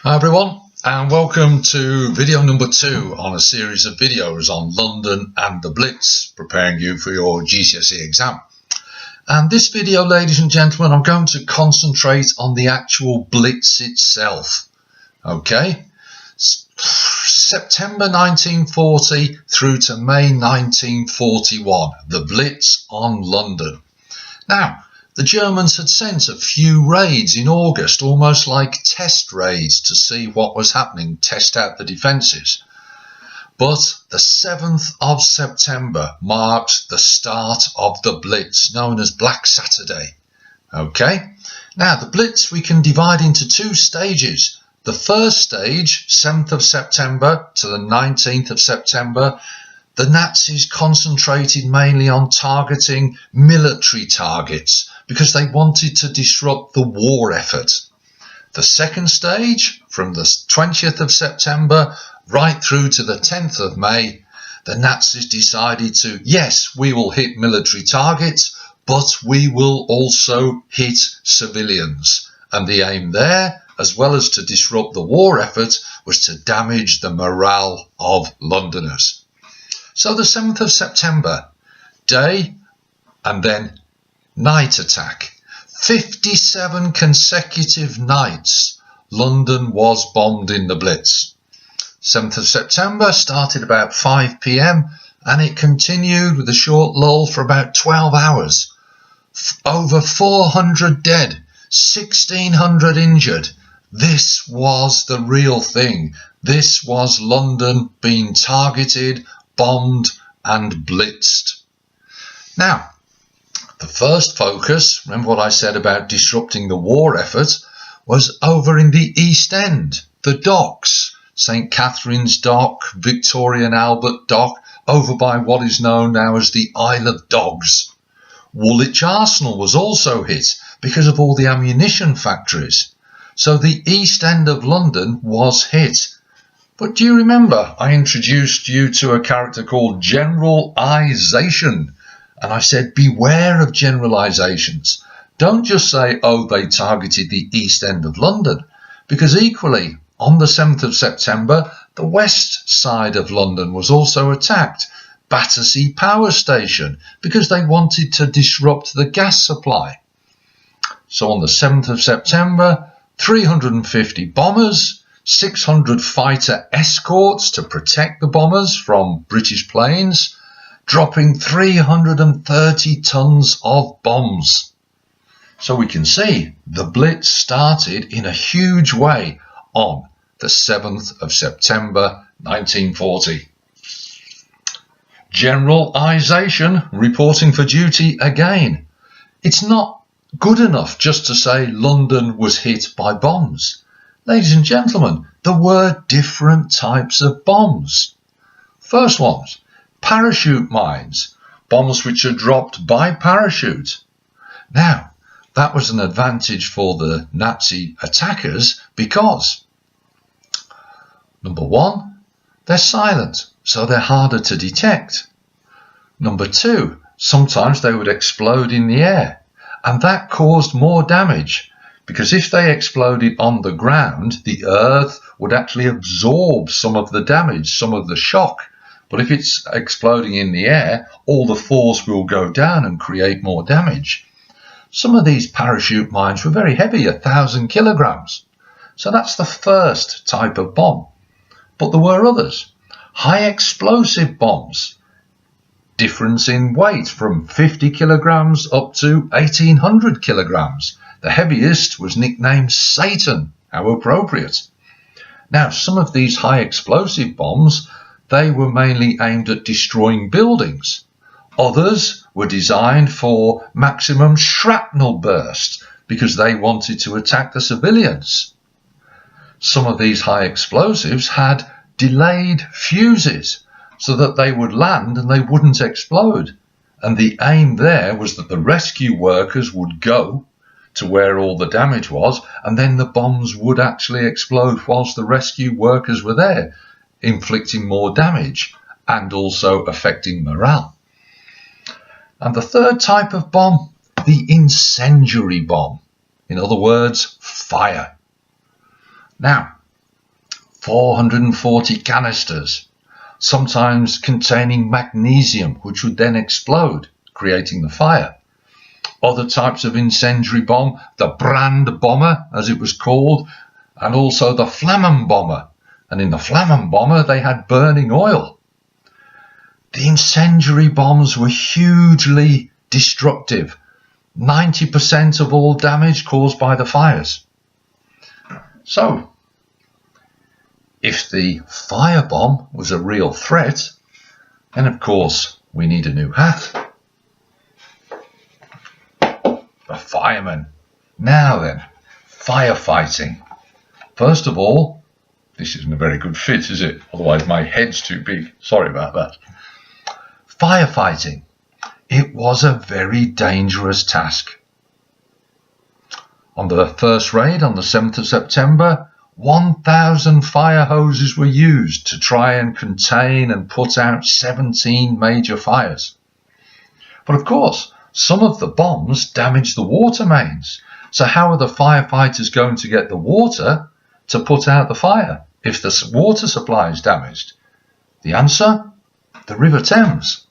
Hi everyone, and welcome to video number 2 on a series of videos on London and the Blitz, preparing you for your GCSE exam. And this video, ladies and gentlemen, I'm going to concentrate on the actual Blitz itself. Okay, September 1940 through to May 1941, the Blitz on London. Now, the Germans had sent a few raids in August, almost like test raids to see what was happening, test out the defences. But the 7th of September marked the start of the Blitz, known as Black Saturday. Okay, now the Blitz we can divide into 2 stages. The first stage, 7th of September to the 19th of September, the Nazis concentrated mainly on targeting military targets because they wanted to disrupt the war effort. The second stage, from the 20th of September right through to the 10th of May, the Nazis decided to, yes, we will hit military targets, but we will also hit civilians. And the aim there, as well as to disrupt the war effort, was to damage the morale of Londoners. So the 7th of September, day and then night attack. 57 consecutive nights London was bombed in the Blitz. 7th of September started about 5 p.m. and it continued with a short lull for about 12 hours. Over 400 dead, 1,600 injured. This was the real thing. This was London being targeted, bombed and blitzed. Now, the first focus, remember what I said about disrupting the war effort, was over in the East End, the docks, St. Catherine's Dock, Victoria and Albert Dock, over by what is known now as the Isle of Dogs. Woolwich Arsenal was also hit because of all the ammunition factories. So the East End of London was hit. But do you remember I introduced you to a character called generalization? And I said, beware of generalizations. Don't just say, oh, they targeted the East End of London. Because equally, on the 7th of September, the west side of London was also attacked. Battersea Power Station, because they wanted to disrupt the gas supply. So on the 7th of September, 350 bombers, 600 fighter escorts to protect the bombers from British planes, dropping 330 tons of bombs. So we can see the Blitz started in a huge way on the 7th of September 1940. Generalization reporting for duty again. It's not good enough just to say London was hit by bombs. Ladies and gentlemen, there were different types of bombs. First ones, parachute mines, bombs which are dropped by parachute. Now, that was an advantage for the Nazi attackers because, number 1, they're silent, so they're harder to detect. Number 2, sometimes they would explode in the air, and that caused more damage. Because if they exploded on the ground, the earth would actually absorb some of the damage, some of the shock. But if it's exploding in the air, all the force will go down and create more damage. Some of these parachute mines were very heavy, 1,000 kilograms. So that's the first type of bomb. But there were others. High explosive bombs. Difference in weight from 50 kilograms up to 1,800 kilograms. The heaviest was nicknamed Satan. How appropriate. Now, some of these high explosive bombs, they were mainly aimed at destroying buildings. Others were designed for maximum shrapnel burst because they wanted to attack the civilians. Some of these high explosives had delayed fuses so that they would land and they wouldn't explode. And the aim there was that the rescue workers would go to where all the damage was, and then the bombs would actually explode whilst the rescue workers were there, inflicting more damage and also affecting morale. And the third type of bomb, the incendiary bomb. In other words, fire. Now, 440 canisters, sometimes containing magnesium, which would then explode, creating the fire. Other types of incendiary bomb, the brand bomber, as it was called, and also the flamen bomber. And in the flamen bomber, they had burning oil. The incendiary bombs were hugely destructive. 90% of all damage caused by the fires. So, if the firebomb was a real threat, then of course we need a new hat. A fireman. Now then, firefighting. First of all, this isn't a very good fit, is it? Otherwise my head's too big. Sorry about that. Firefighting. It was a very dangerous task. On the first raid on the 7th of September, 1,000 fire hoses were used to try and contain and put out 17 major fires. But of course, some of the bombs damaged the water mains. So how are the firefighters going to get the water to put out the fire if the water supply is damaged? The answer? The River Thames.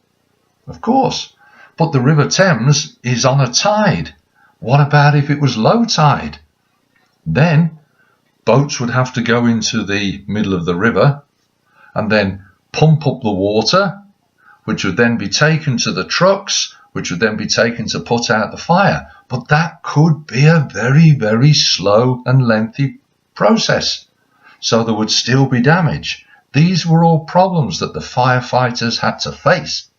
Of course. But the River Thames is on a tide. What about if it was low tide? Then boats would have to go into the middle of the river and then pump up the water, which would then be taken to the trucks, which would then be taken to put out the fire. But that could be a very, very slow and lengthy process. So there would still be damage. These were all problems that the firefighters had to face.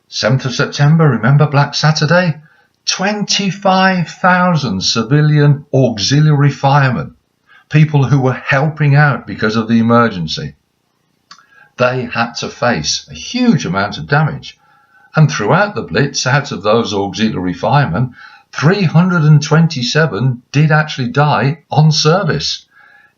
7th of September, remember Black Saturday? 25,000 civilian auxiliary firemen, people who were helping out because of the emergency. They had to face a huge amount of damage. And throughout the Blitz, out of those auxiliary firemen, 327 did actually die on service.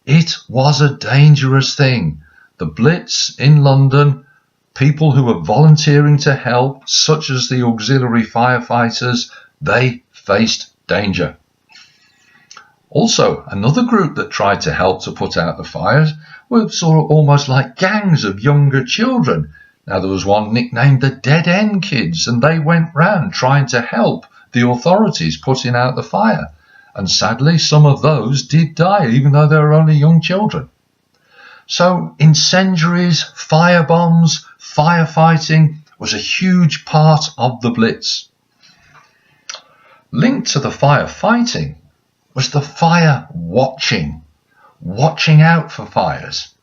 It was a dangerous thing. The Blitz in London, people who were volunteering to help, such as the auxiliary firefighters, they faced danger. Also, another group that tried to help to put out the fires were sort of almost like gangs of younger children. Now, there was one nicknamed the Dead End Kids, and they went round trying to help the authorities putting out the fire. And sadly, some of those did die, even though they were only young children. So incendiaries, firebombs, firefighting was a huge part of the Blitz. Linked to the firefighting was the fire watching out for fires.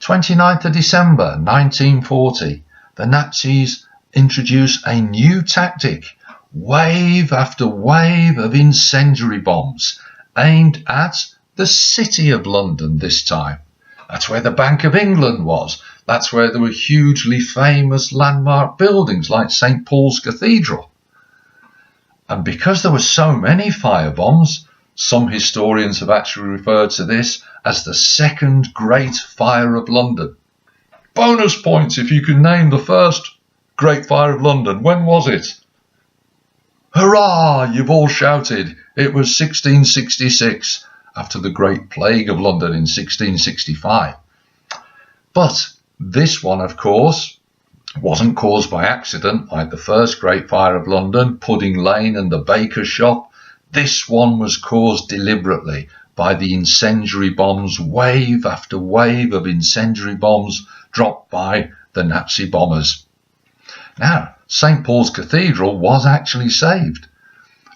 29th of December 1940, the Nazis introduced a new tactic, wave after wave of incendiary bombs, aimed at the City of London this time. That's where the Bank of England was. That's where there were hugely famous landmark buildings like St. Paul's Cathedral. And because there were so many firebombs, some historians have actually referred to this as the Second Great Fire of London. Bonus points if you can name the first Great Fire of London. When was it? Hurrah! You've all shouted. It was 1666, after the Great Plague of London in 1665. But this one, of course, wasn't caused by accident like the first Great Fire of London, Pudding Lane and the baker's shop. This one was caused deliberately by the incendiary bombs, wave after wave of incendiary bombs dropped by the Nazi bombers. Now, St. Paul's Cathedral was actually saved.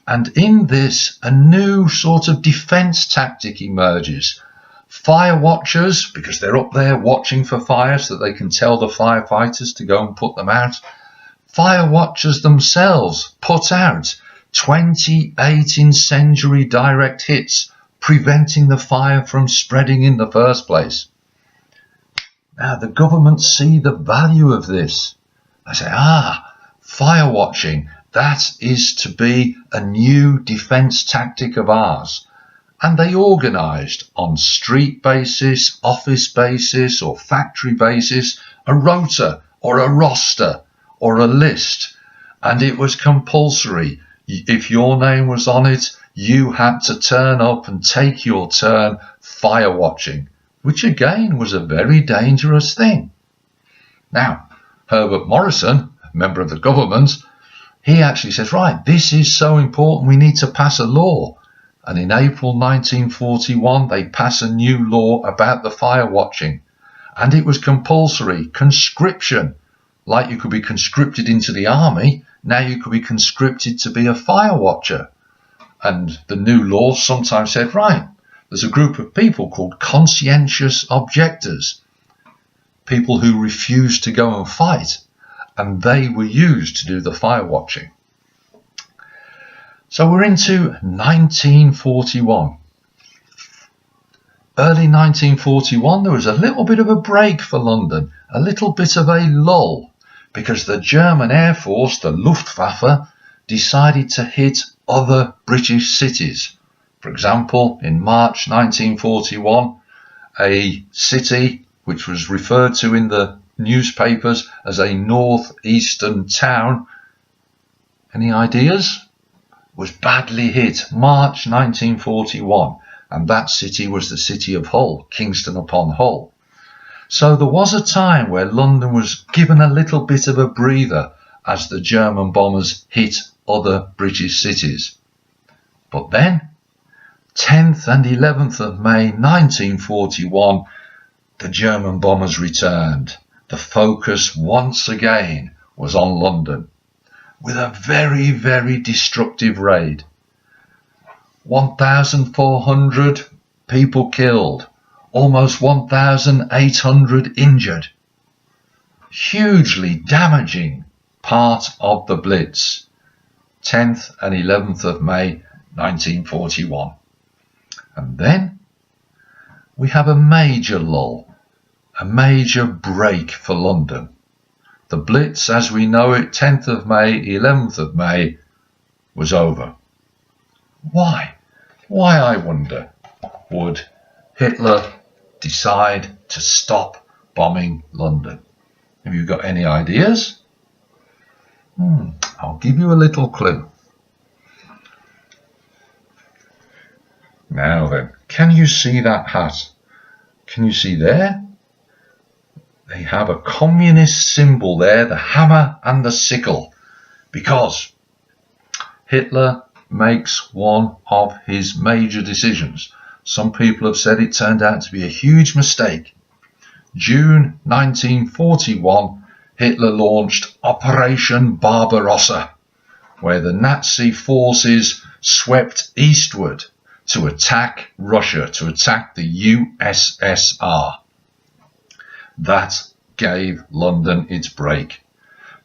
And in this, a new sort of defence tactic emerges. Fire watchers, because they're up there watching for fire so that they can tell the firefighters to go and put them out. Fire watchers themselves put out 28 incendiary direct hits, preventing the fire from spreading in the first place. Now, the government see the value of this. They say, fire watching, that is to be a new defence tactic of ours. And they organised on street basis, office basis or factory basis a rota or a roster or a list. And it was compulsory. If your name was on it, you had to turn up and take your turn fire watching, which again was a very dangerous thing. Now, Herbert Morrison, a member of the government, he actually says, right, this is so important, we need to pass a law. And in April 1941, they pass a new law about the fire watching. And it was compulsory, conscription. Like you could be conscripted into the army, now you could be conscripted to be a fire watcher. And the new law sometimes said, right, there's a group of people called conscientious objectors, people who refused to go and fight, and they were used to do the fire watching. So we're into 1941. Early 1941, there was a little bit of a break for London, a little bit of a lull, because the German Air Force, the Luftwaffe, decided to hit other British cities. For example, in March 1941, a city which was referred to in the newspapers as a northeastern town, any ideas? Was badly hit, March 1941, and that city was the city of Hull, Kingston upon Hull. So there was a time where London was given a little bit of a breather as the German bombers hit other British cities. But then, 10th and 11th of May 1941, the German bombers returned. The focus once again was on London, with a very, very destructive raid. 1,400 people killed, almost 1,800 injured. Hugely damaging part of the Blitz, 10th and 11th of May 1941. And then we have a major lull, a major break for London. The Blitz, as we know it, 10th of May, 11th of May, was over. Why? Why, I wonder, would Hitler decide to stop bombing London? Have you got any ideas? I'll give you a little clue. Now then, can you see that hat? Can you see there? They have a communist symbol there, the hammer and the sickle, because Hitler makes one of his major decisions. Some people have said it turned out to be a huge mistake. June 1941, Hitler launched Operation Barbarossa, where the Nazi forces swept eastward to attack Russia, to attack the USSR. That gave London its break,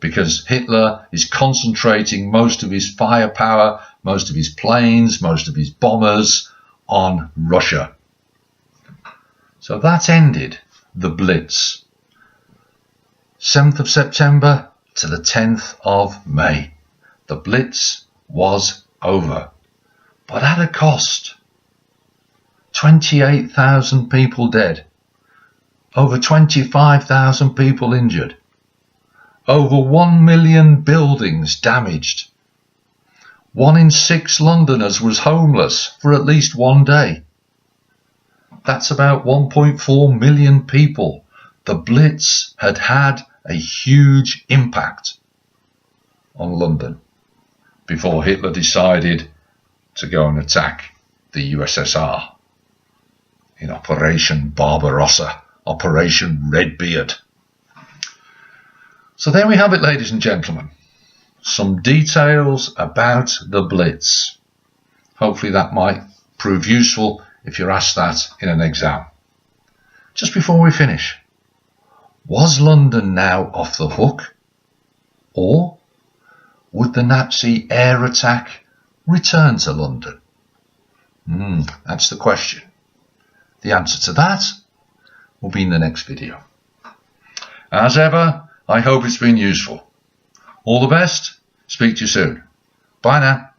because Hitler is concentrating most of his firepower, most of his planes, most of his bombers on Russia. So that ended the Blitz. 7th of September to the 10th of May. The Blitz was over, but at a cost. 28,000 people dead. Over 25,000 people injured. Over 1 million buildings damaged. 1 in 6 Londoners was homeless for at least one day. That's about 1.4 million people. The Blitz had had a huge impact on London before Hitler decided to go and attack the USSR in Operation Barbarossa, Operation Redbeard. So there we have it, ladies and gentlemen. Some details about the Blitz. Hopefully that might prove useful if you're asked that in an exam. Just before we finish, was London now off the hook? Or would the Nazi air attack return to London? That's the question. The answer to that will be in the next video. As ever, I hope it's been useful. All the best. Speak to you soon. Bye now.